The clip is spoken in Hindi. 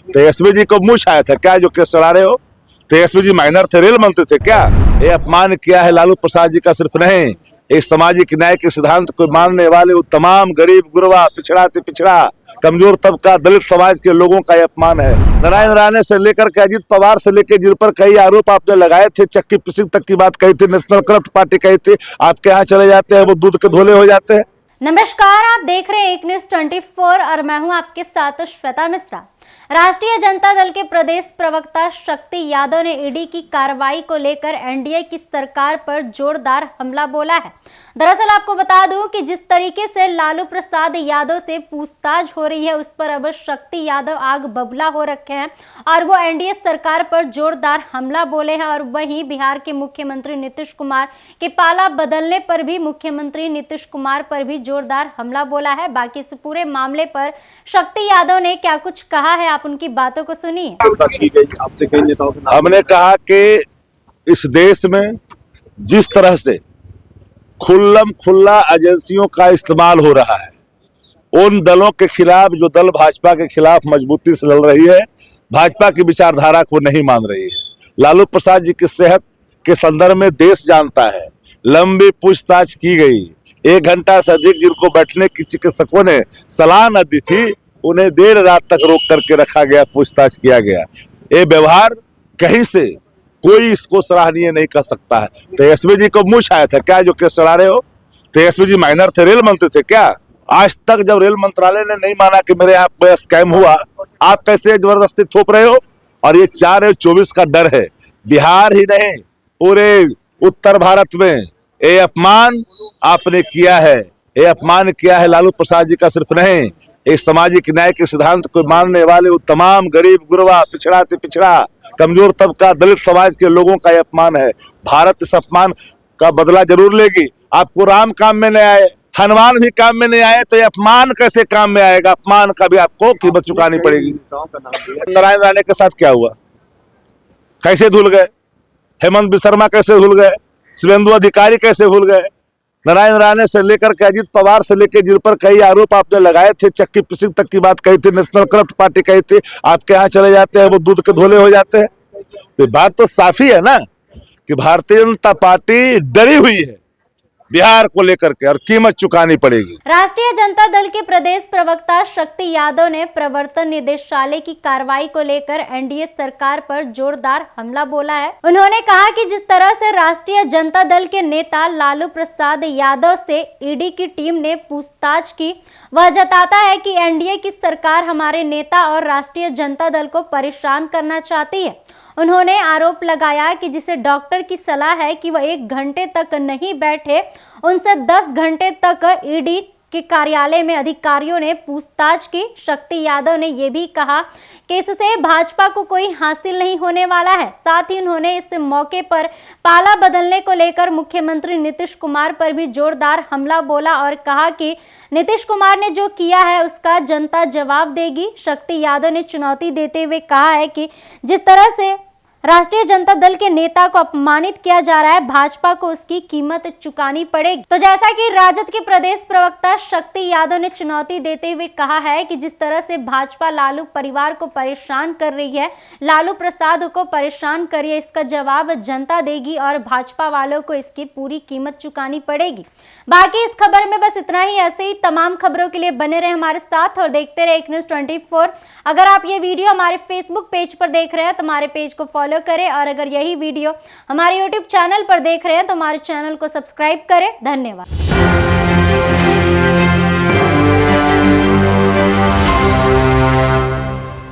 तेजस्वी जी को मुंह छाया था क्या जो केस चला रहे हो? तेजस्वी जी माइनर थे, रेल मंत्री थे क्या? ये अपमान किया है लालू प्रसाद जी का सिर्फ नहीं, एक सामाजिक न्याय के सिद्धांत को मानने वाले वो तमाम गरीब गुरबा पिछड़ा से पिछड़ा कमजोर तबका दलित समाज के लोगों का ये अपमान है। नारायण राणे से लेकर के अजीत पवार से लेकर जिन पर कई आरोप आपने लगाए थे, चक्की पिसिंग तक की बात कही थी, नेशनल करप्ट पार्टी कही थी, आपके यहाँ चले जाते हैं वो दूध के धोले हो जाते हैं। नमस्कार, आप देख रहे हैं एक न्यूज़ 24 और मैं हूं आपके साथ श्वेता मिश्रा। राष्ट्रीय जनता दल के प्रदेश प्रवक्ता शक्ति यादव ने ईडी की कार्रवाई को लेकर एनडीए की सरकार पर जोरदार हमला बोला है। दरअसल आपको बता दूं कि जिस तरीके से लालू प्रसाद यादव से पूछताछ हो रही है उस पर अब शक्ति यादव आग बबूला हो रखे हैं और वो एनडीए सरकार पर जोरदार हमला बोले हैं। और वहीं बिहार के मुख्यमंत्री नीतीश कुमार के पाला बदलने पर भी मुख्यमंत्री नीतीश कुमार पर भी जोरदार हमला बोला है। बाकी इस पूरे मामले पर शक्ति यादव ने क्या कुछ कहा है, आप उनकी बातों को सुनिए। हमने कहा कि इस देश में जिस तरह से खुल्लम खुल्ला एजेंसियों का इस्तेमाल हो रहा है, उन दलों के खिलाफ जो दल भाजपा के खिलाफ मजबूती से लड़ रही है, भाजपा की विचारधारा को नहीं मान रही है। लालू प्रसाद जी की सेहत के संदर्भ में देश जानता है, लंबी पूछताछ की गई, 1 घंटा से अधिक जिनको बैठने की चिकित्सकों ने सलाह न दी थी उन्हें देर रात तक रोक करके रखा गया, पूछताछ किया गया। ये व्यवहार कहीं से कोई इसको सराहनीय नहीं कर सकता है। तेजस्वी जी को मुंह छाया था क्या जो केस चला रहे हो? तेजस्वी जी माइनर थे, रेल मंत्री थे क्या? आज तक जब रेल मंत्रालय ने नहीं माना कि मेरे यहाँ पे स्कैम हुआ, आप कैसे जबरदस्ती थोप रहे हो? और ये 4/24 का डर है। बिहार ही नहीं पूरे उत्तर भारत में ये अपमान आपने किया है। ये अपमान किया है लालू प्रसाद जी का सिर्फ नहीं, एक सामाजिक न्याय के सिद्धांत को मानने वाले वो तमाम गरीब गुरबा पिछड़ा से पिछड़ा कमजोर तबका दलित समाज के लोगों का ये अपमान है। भारत इस अपमान का बदला जरूर लेगी। आपको राम काम में नहीं आए, हनुमान भी काम में नहीं आए, तो ये अपमान कैसे काम में आएगा? अपमान का भी आपको कीमत चुकानी पड़ेगी। नारायण राणे के साथ क्या हुआ, कैसे धुल गए? हेमंत बिसर्मा कैसे धुल गए? शुभेंदु अधिकारी कैसे भूल गए? नारायण राणे से लेकर के अजीत पवार से लेकर जिन पर कई आरोप आपने लगाए थे, चक्की पिसिंग तक की बात कही थी, नेशनल करप्ट पार्टी कही थी, आपके यहाँ चले जाते हैं वो दूध के धोले हो जाते हैं। तो बात तो साफी है ना कि भारतीय जनता पार्टी डरी हुई है बिहार को लेकर के और कीमत चुकानी पड़ेगी। राष्ट्रीय जनता दल के प्रदेश प्रवक्ता शक्ति यादव ने प्रवर्तन निदेशालय की कार्रवाई को लेकर एनडीए सरकार पर जोरदार हमला बोला है। उन्होंने कहा कि जिस तरह से राष्ट्रीय जनता दल के नेता लालू प्रसाद यादव से ईडी की टीम ने पूछताछ की, वह जताता है कि एनडीए की सरकार हमारे नेता और राष्ट्रीय जनता दल को परेशान करना चाहती है। उन्होंने आरोप लगाया कि जिसे डॉक्टर की सलाह है कि वह 1 घंटे तक नहीं बैठे, उनसे 10 घंटे तक ईडी के कार्यालय में अधिकारियों ने पूछताछ की। शक्ति यादव ने यह भी कहा कि इससे भाजपा को कोई हासिल नहीं होने वाला है। साथ ही उन्होंने इस मौके पर पाला बदलने को लेकर मुख्यमंत्री नीतीश कुमार पर भी जोरदार हमला बोला और कहा कि नीतीश कुमार ने जो किया है उसका जनता जवाब देगी। शक्ति यादव ने चुनौती देते हुए कहा है कि जिस तरह से राष्ट्रीय जनता दल के नेता को अपमानित किया जा रहा है, भाजपा को उसकी कीमत चुकानी पड़ेगी। तो जैसा कि राजद के प्रदेश प्रवक्ता शक्ति यादव ने चुनौती देते हुए कहा है कि जिस तरह से भाजपा लालू परिवार को परेशान कर रही है, लालू प्रसाद को परेशान कर रही है, इसका जवाब जनता देगी और भाजपा वालों को इसकी पूरी कीमत चुकानी पड़ेगी। बाकी इस खबर में बस इतना ही। ऐसे ही तमाम खबरों के लिए बने रहे हमारे साथ और देखते रहे एक न्यूज़ 24। अगर आप ये वीडियो हमारे फेसबुक पेज पर देख रहे हैं तो हमारे पेज को फॉलो करें और अगर यही वीडियो हमारे यूट्यूब चैनल पर देख रहे हैं तो हमारे चैनल को सब्सक्राइब करें। धन्यवाद।